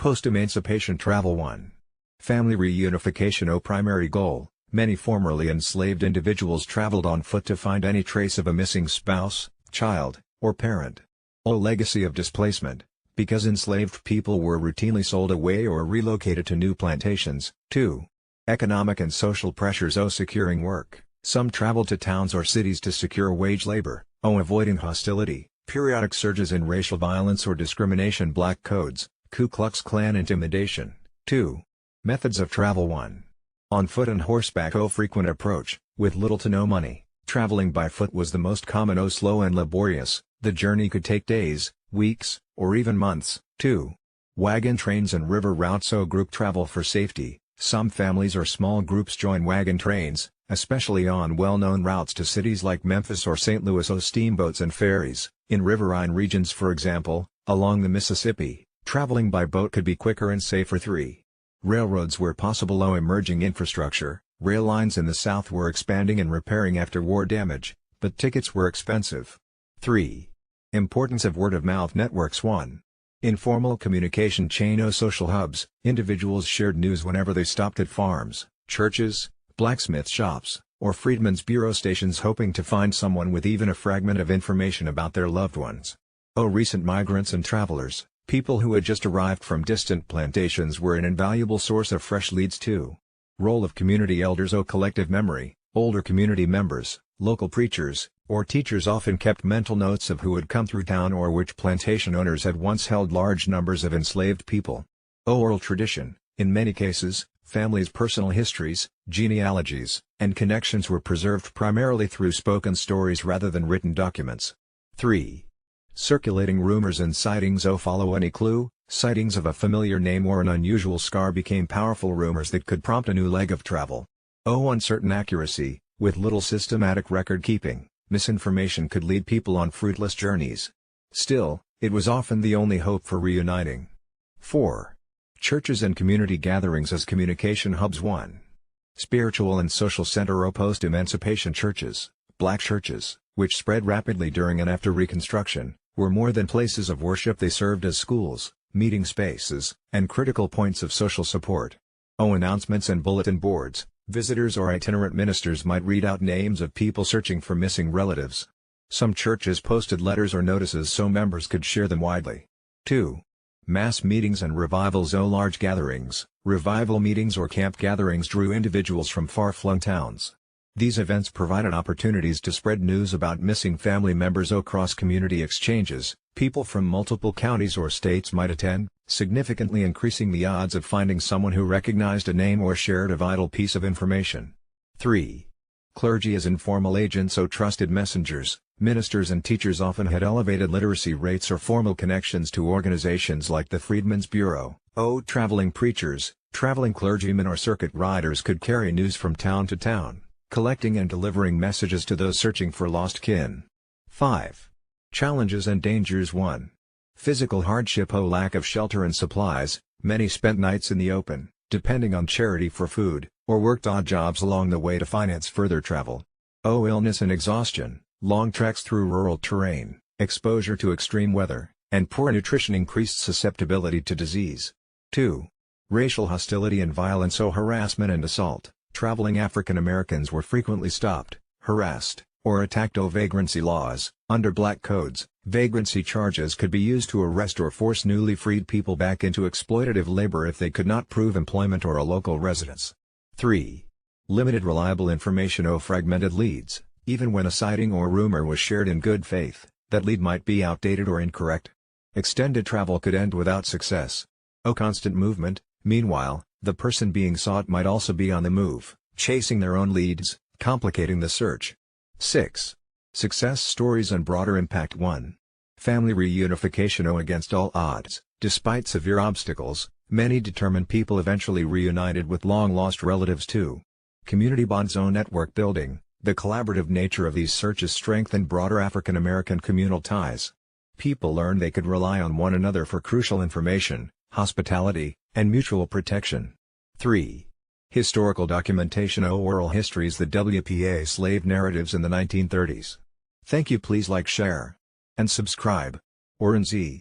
Post-Emancipation Travel 1. Family reunification. Primary goal: many formerly enslaved individuals traveled on foot to find any trace of a missing spouse, child, or parent. Legacy of Displacement, because enslaved people were routinely sold away or relocated to new plantations. 2. Economic and social pressures. Securing work, some traveled to towns or cities to secure wage labor. Avoiding hostility, periodic surges in racial violence or discrimination. Black codes, Ku Klux Klan intimidation. 2. Methods of travel. 1. On foot and horseback. Frequent approach, with little to no money, traveling by foot was the most common. Slow and laborious, the journey could take days, weeks, or even months. 2. Wagon trains and river routes. Group travel for safety, some families or small groups join wagon trains, especially on well-known routes to cities like Memphis or St. Louis. Steamboats and ferries, in riverine regions for example, along the Mississippi, traveling by boat could be quicker and safer. 3. Railroads where possible. Emerging infrastructure, rail lines in the South were expanding and repairing after war damage, but tickets were expensive. 3. Importance of word-of-mouth networks. 1. Informal communication chain. Social hubs, individuals shared news whenever they stopped at farms, churches, blacksmith shops, or freedmen's bureau stations, hoping to find someone with even a fragment of information about their loved ones. Recent migrants and travelers, people who had just arrived from distant plantations, were an invaluable source of fresh leads. 2. Role of community elders. Collective memory, older community members, local preachers, or teachers often kept mental notes of who had come through town or which plantation owners had once held large numbers of enslaved people. Oral tradition, in many cases, families' personal histories, genealogies, and connections were preserved primarily through spoken stories rather than written documents. 3. Circulating rumors and sightings. Follow any clue, sightings of a familiar name or an unusual scar became powerful rumors that could prompt a new leg of travel. Uncertain accuracy, with little systematic record keeping, misinformation could lead people on fruitless journeys. Still, it was often the only hope for reuniting. 4. Churches and community gatherings as communication hubs. 1. Spiritual and social center. Post-emancipation churches, black churches, which spread rapidly during and after Reconstruction, were more than places of worship. They served as schools, meeting spaces, and critical points of social support. Announcements and bulletin boards, visitors or itinerant ministers might read out names of people searching for missing relatives. Some churches posted letters or notices so members could share them widely. 2. Mass meetings and revivals. Large gatherings, revival meetings or camp gatherings drew individuals from far-flung towns. These events provided opportunities to spread news about missing family members. Cross-community exchanges, people from multiple counties or states might attend, significantly increasing the odds of finding someone who recognized a name or shared a vital piece of information. 3. Clergy as informal agents. Trusted messengers, ministers and teachers often had elevated literacy rates or formal connections to organizations like the Freedmen's Bureau. Traveling preachers, traveling clergymen or circuit riders could carry news from town to town, collecting and delivering messages to those searching for lost kin. 5. Challenges and dangers. 1. Physical hardship. Lack of shelter and supplies, many spent nights in the open, depending on charity for food, or worked odd jobs along the way to finance further travel. Illness and exhaustion, long treks through rural terrain, exposure to extreme weather, and poor nutrition increased susceptibility to disease. 2. Racial hostility and violence. Harassment and assault, traveling African Americans were frequently stopped, harassed, or attacked. Vagrancy laws, under black codes, vagrancy charges could be used to arrest or force newly freed people back into exploitative labor if they could not prove employment or a local residence. 3. Limited reliable information. Fragmented leads, even when a sighting or rumor was shared in good faith, that lead might be outdated or incorrect. Extended travel could end without success. Constant movement, meanwhile, the person being sought might also be on the move, chasing their own leads, complicating the search. 6. Success stories and broader impact. 1. Family reunification. Against all odds, despite severe obstacles, many determined people eventually reunited with long-lost relatives. 2. Community bonds. Network building, the collaborative nature of these searches strengthened broader African American communal ties. People learned they could rely on one another for crucial information, hospitality, and mutual protection. 3. Historical documentation. Oral histories. The WPA slave narratives in the 1930s. Thank you. Please like, share, and subscribe. Oran Z.